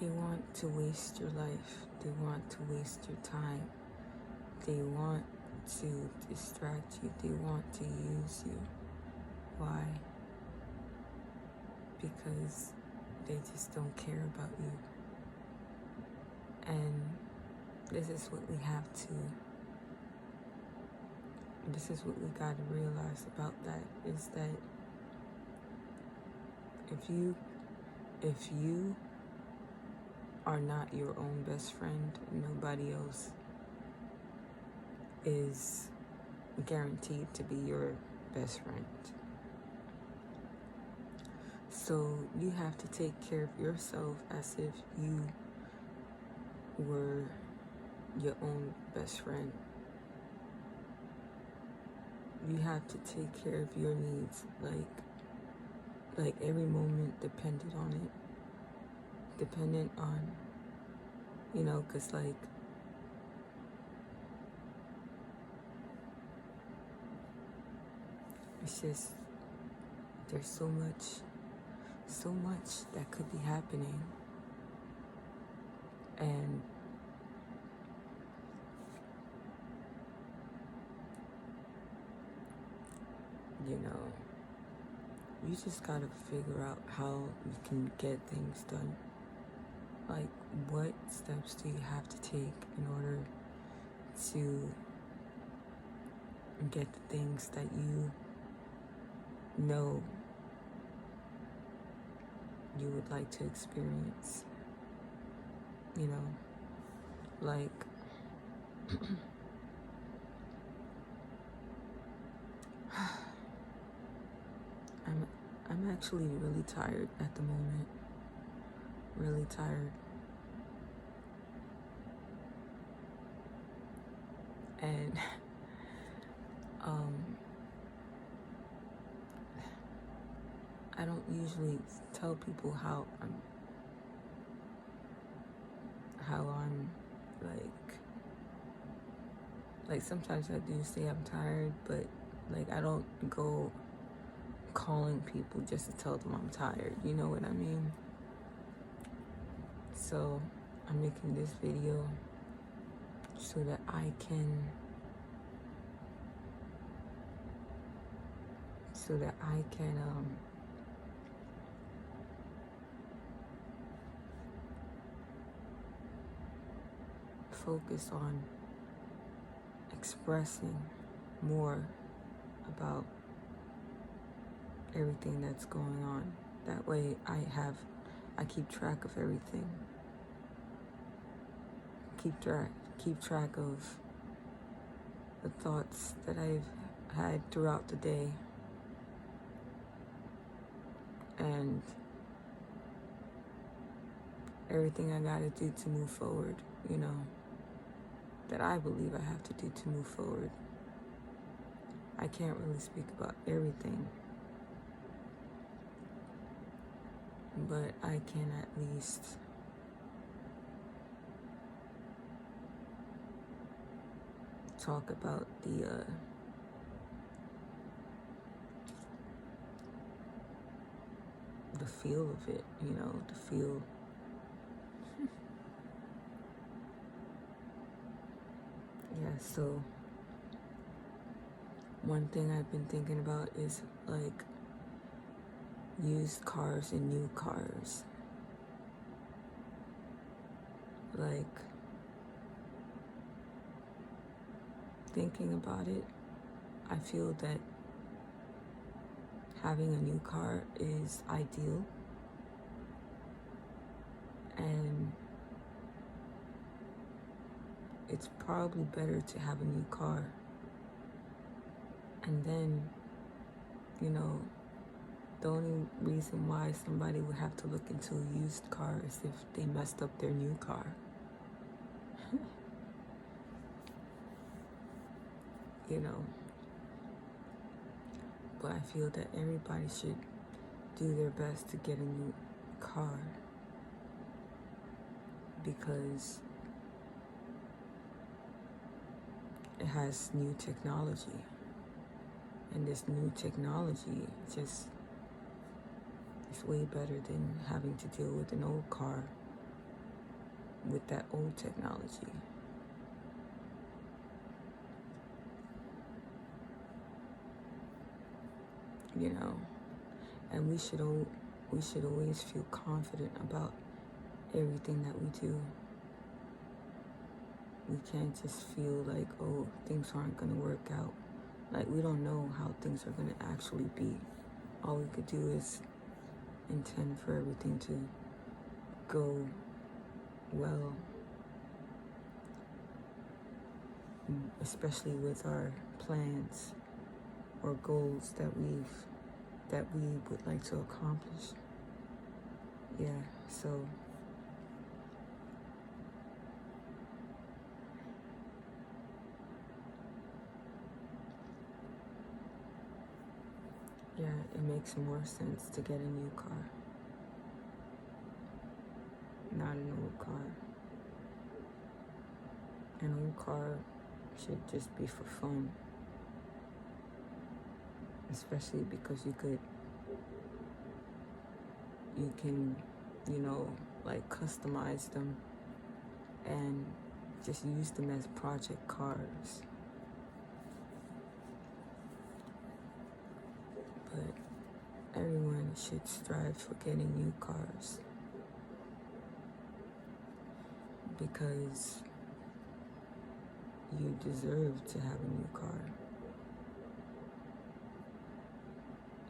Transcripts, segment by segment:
They want to waste your life. They want to waste your time. They want to distract you. They want to use you. Why? Because they just don't care about you. And this is what we got to realize about that, is that if you are not your own best friend, nobody else is guaranteed to be your best friend. So you have to take care of yourself as if you were your own best friend. You have to take care of your needs, like every moment dependent on it. Dependent on, because it's just, there's so much that could be happening. And you just gotta figure out how you can get things done. Like, what steps do you have to take in order to get the things that you know you would like to experience? Like I'm actually really tired at the moment. Really tired. And I don't usually tell people how I'm like sometimes I do say I'm tired, but I don't go calling people just to tell them I'm tired, you know what I mean? So I'm making this video so that I can focus on expressing more about everything that's going on. That way I keep track of everything. Keep track of the thoughts that I've had throughout the day, and everything I gotta do to move forward, that I believe I have to do to move forward. I can't really speak about everything, but I can at least talk about the feel of it, the feel. Yeah, so one thing I've been thinking about is used cars and new cars. Thinking about it, I feel that having a new car is ideal, and it's probably better to have a new car. And then, the only reason why somebody would have to look into a used car is if they messed up their new car. But I feel that everybody should do their best to get a new car, because it has new technology, and this new technology just is way better than having to deal with an old car with that old technology. You know, and we should always feel confident about everything that we do. We can't just feel like, oh, things aren't going to work out. Like, we don't know how things are going to actually be. All we could do is intend for everything to go well, especially with our plans or goals that we would like to accomplish. Yeah, so yeah, it makes more sense to get a new car, not an old car. An old car should just be for fun, especially because you can, like customize them and just use them as project cars. But everyone should strive for getting new cars because you deserve to have a new car.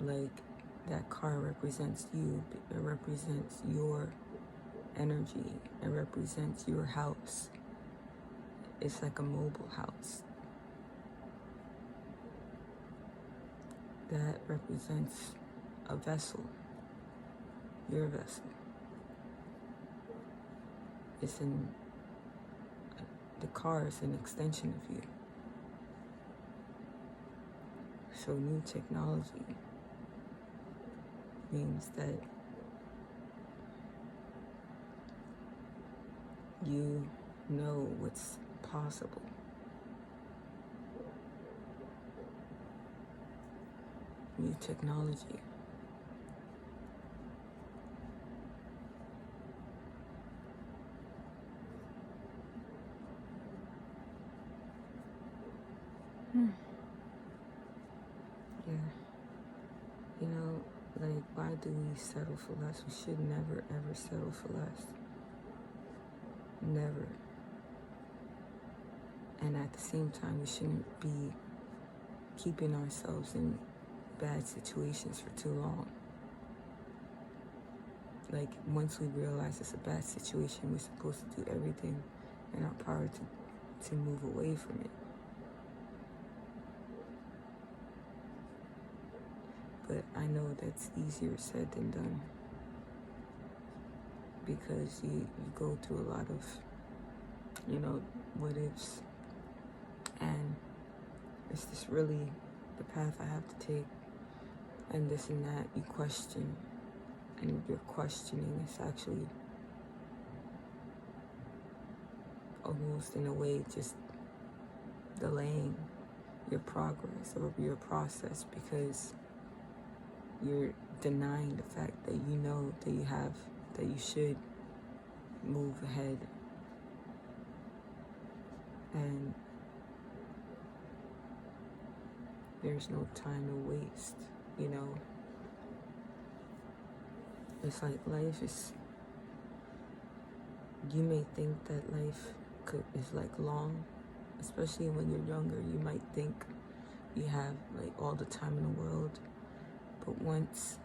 Like, that car represents you. It represents your energy. It represents your house. It's like a mobile house. That represents a vessel. Your vessel. The car is an extension of you. So new technology means that you know what's possible. New technology. Yeah. Like, why do we settle for less? We should never, ever settle for less. Never. And at the same time, we shouldn't be keeping ourselves in bad situations for too long. Like, once we realize it's a bad situation, we're supposed to do everything in our power to move away from it. But I know that's easier said than done because you go through a lot of, what ifs. And is this really the path I have to take? And this and that, you question. And your questioning is actually almost in a way just delaying your progress or your process because you're denying the fact that you know that you should move ahead. And there's no time to waste, It's like life is, you may think that life is like long, especially when you're younger. You might think you have like all the time in the world, but once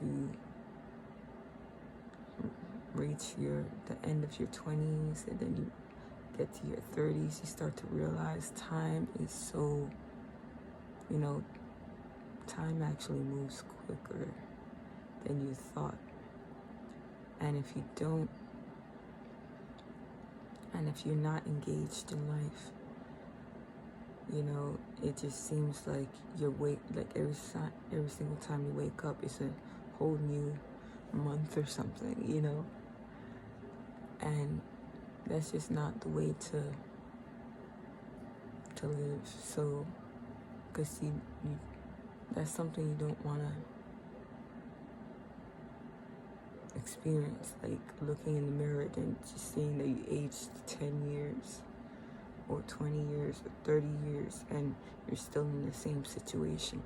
you reach the end of your 20s and then you get to your 30s, you start to realize time is so, time actually moves quicker than you thought. And if you're not engaged in life, it just seems like like every single time you wake up, it's a whole new month or something, and that's just not the way to live. So, because that's something you don't want to experience, like looking in the mirror and just seeing that you aged 10 years or 20 years or 30 years and you're still in the same situation.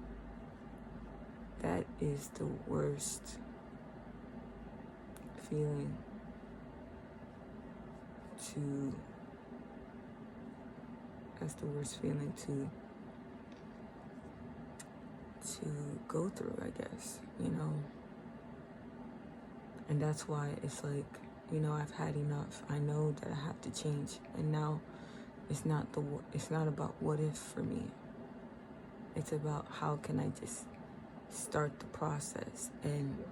That is the worst feeling that's the worst feeling to go through, I guess, And that's why it's like, I've had enough. I know that I have to change. And now it's not about what if for me. It's about how can I just start the process and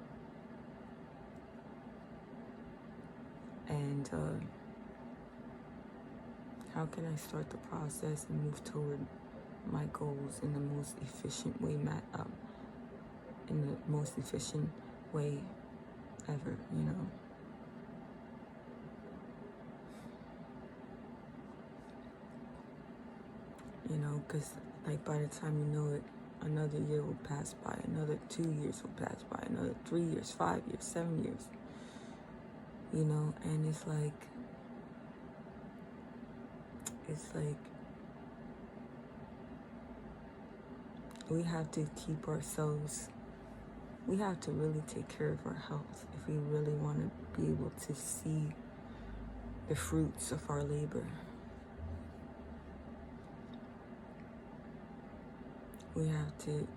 how can I start the process and move toward my goals in the most efficient way, in the most efficient way ever, because like by the time you know it, another year will pass by, another 2 years will pass by, another 3 years, 5 years, 7 years, and it's like we have to keep ourselves, we have to really take care of our health if we really want to be able to see the fruits of our labor. We have to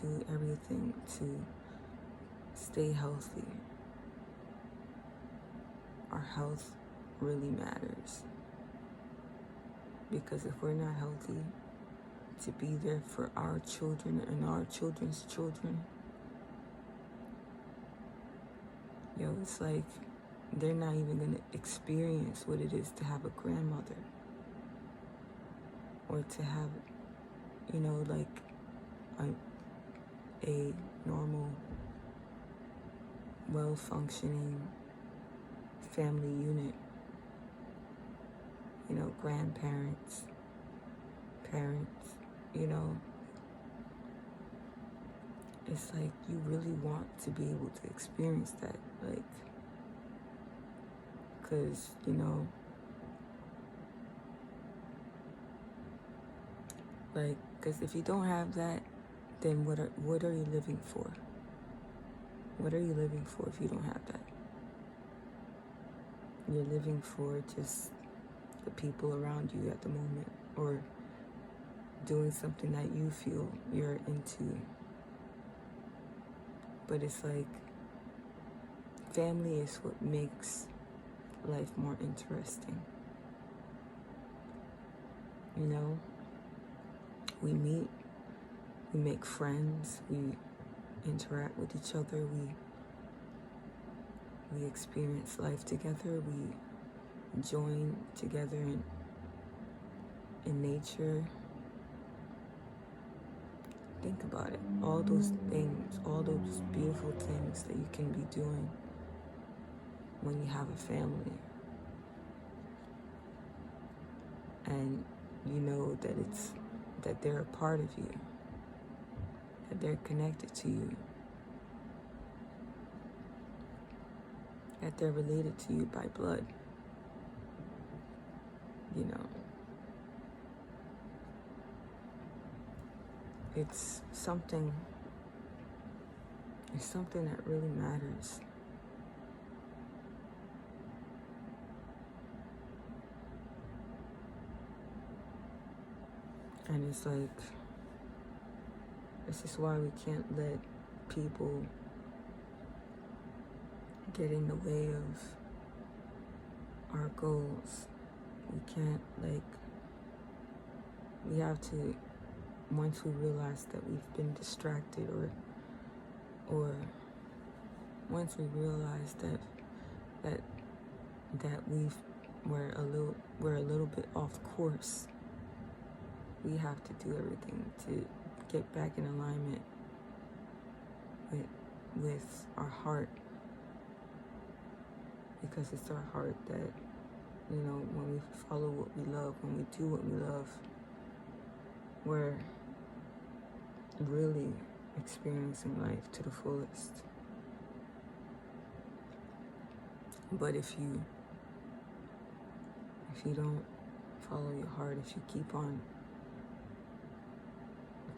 do everything to stay healthy. Our health really matters. Because if we're not healthy, to be there for our children and our children's children, it's like they're not even going to experience what it is to have a grandmother or to have, like a normal, well-functioning family unit, grandparents, parents, it's like you really want to be able to experience that, like, because, because if you don't have that, then what are you living for? What are you living for if you don't have that? You're living for just the people around you at the moment, or doing something that you feel you're into. But it's like family is what makes life more interesting. We meet, we make friends, we interact with each other, we experience life together, we join together in nature. Think about it. All those things, all those beautiful things that you can be doing when you have a family. And you know that they're a part of you, that they're connected to you, that they're related to you by blood. It's something that really matters. And it's like, this is why we can't let people get in the way of our goals. We can't, we have to, once we realize that we've been distracted, or once we realize that we're a little bit off course, we have to do everything to get back in alignment with our heart, because it's our heart that, when we follow what we love, when we do what we love, we're really experiencing life to the fullest. But if you don't follow your heart, if you keep on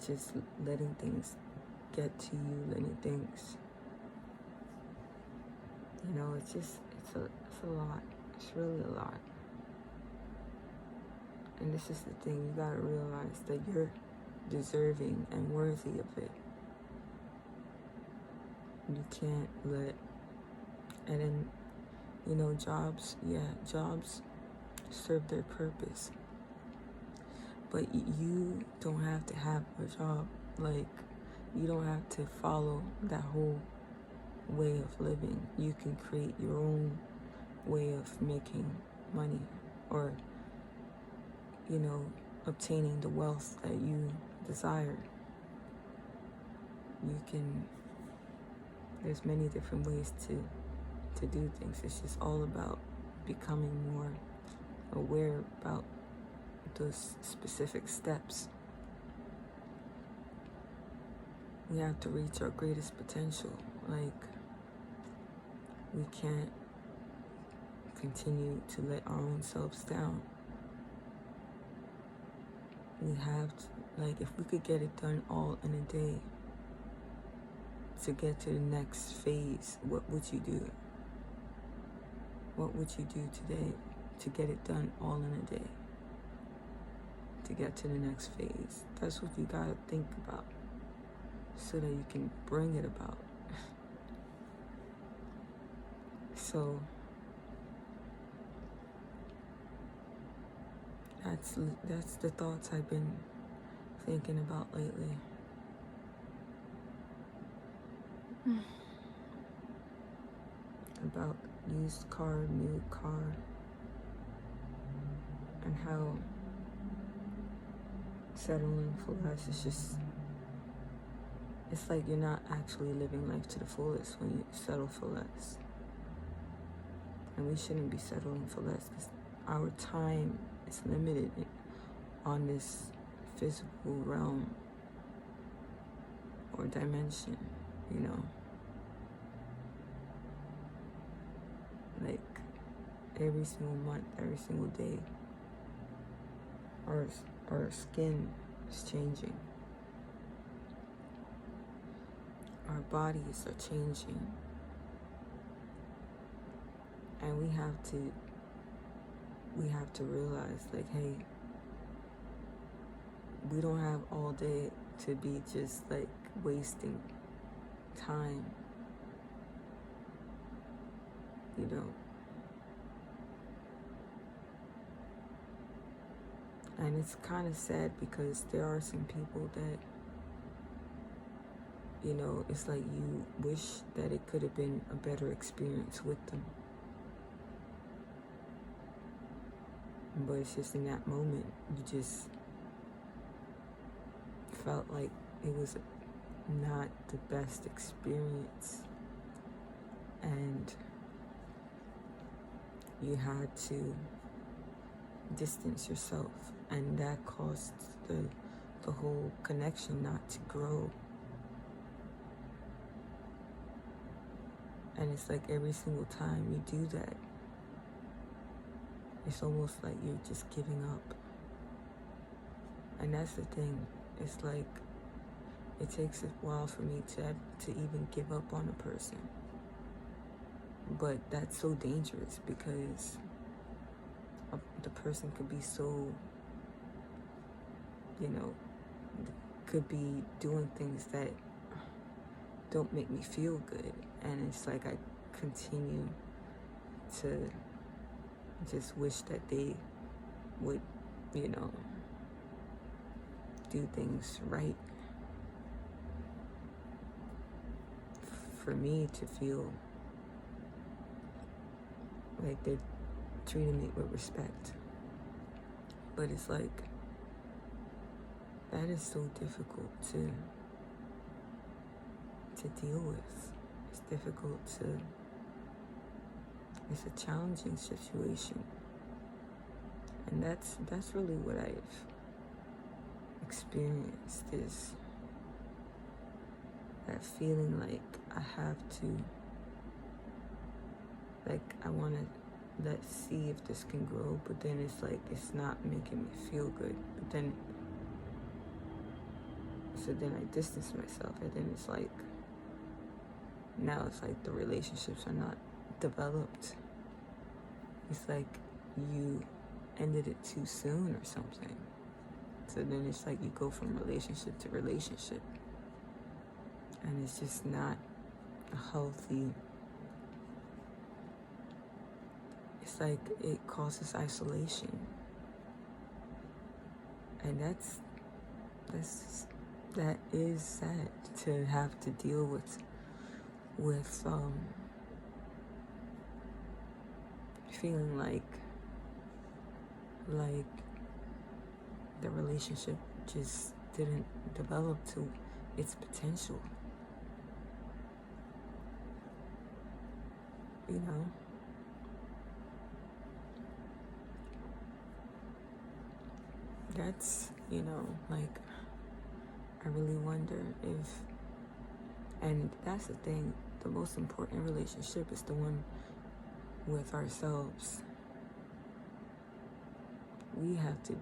just letting things get to you, letting things, it's a lot. It's really a lot. And this is the thing, you gotta realize that you're deserving and worthy of it. You can't let, and then, jobs serve their purpose. But you don't have to have a job. Like, you don't have to follow that whole way of living. You can create your own way of making money, or, obtaining the wealth that you desire. There's many different ways to do things. It's just all about becoming more aware about those specific steps. We have to reach our greatest potential. Like, we can't continue to let our own selves down. We have to, like, if we could get it done all in a day to get to the next phase, what would you do? What would you do today to get it done all in a day? To get to the next phase. That's what you gotta think about, so that you can bring it about. So that's the thoughts I've been thinking about lately. About used car, new car, and how settling for less is just, it's like you're not actually living life to the fullest when you settle for less. And we shouldn't be settling for less, because our time is limited on this physical realm or dimension, Like, every single month, every single day, our skin is changing. Our bodies are changing. And we have to realize, like, hey, we don't have all day to be just like wasting time, And it's kind of sad, because there are some people that, it's like you wish that it could have been a better experience with them. But it's just in that moment, you just felt like it was not the best experience. And you had to distance yourself. And that caused the whole connection not to grow. And it's like every single time you do that, it's almost like you're just giving up. And that's the thing. It's like, it takes a while for me to even give up on a person. But that's so dangerous, because the person could be so, could be doing things that don't make me feel good. And it's like I continue to just wish that they would, do things right for me to feel like they're treating me with respect. But it's like, that is so difficult to deal with. It's difficult it's a challenging situation. And that's really what I've experienced, is that feeling like I have to like I want to let's see if this can grow, but then it's like it's not making me feel good. But then so then I distance myself, and then it's like now it's like the relationships are not developed. It's like you ended it too soon or something. So then it's like you go from relationship to relationship, and it's just not a healthy. It's like it causes isolation, and that is sad to have to deal with feeling like the relationship just didn't develop to its potential. You know? That's, like, I really wonder if, and that's the thing, the most important relationship is the one with ourselves. We have to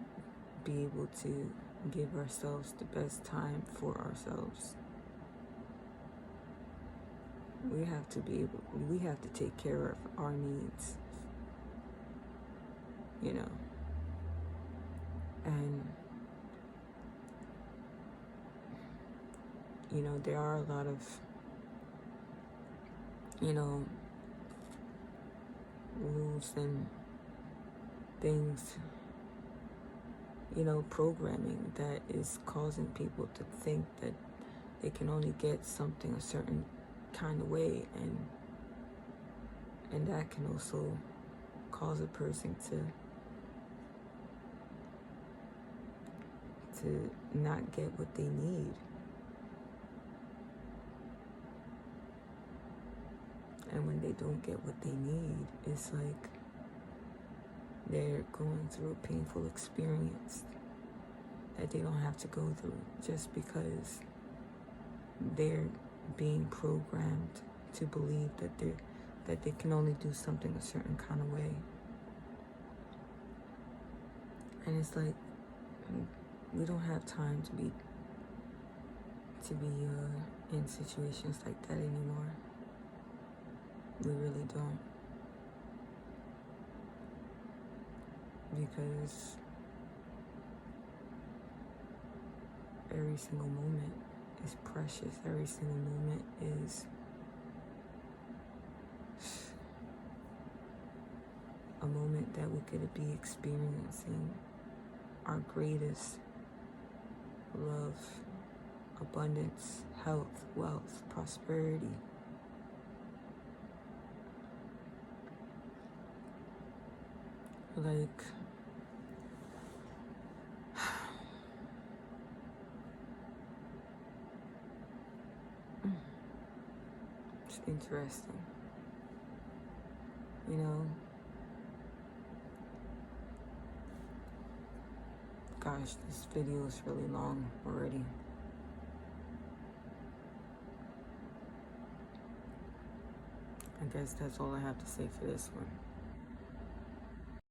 be able to give ourselves the best time for ourselves. We have to take care of our needs, and there are a lot of rules and things, programming that is causing people to think that they can only get something a certain kind of way, and that can also cause a person to not get what they need. And when they don't get what they need, it's like they're going through a painful experience that they don't have to go through just because they're being programmed to believe that they can only do something a certain kind of way. And it's like we don't have time to be in situations like that anymore. We really don't. Because every single moment is precious. Every single moment is a moment that we could be experiencing our greatest love, abundance, health, wealth, prosperity. Like, it's interesting. Gosh, this video is really long already. I guess that's all I have to say for this one.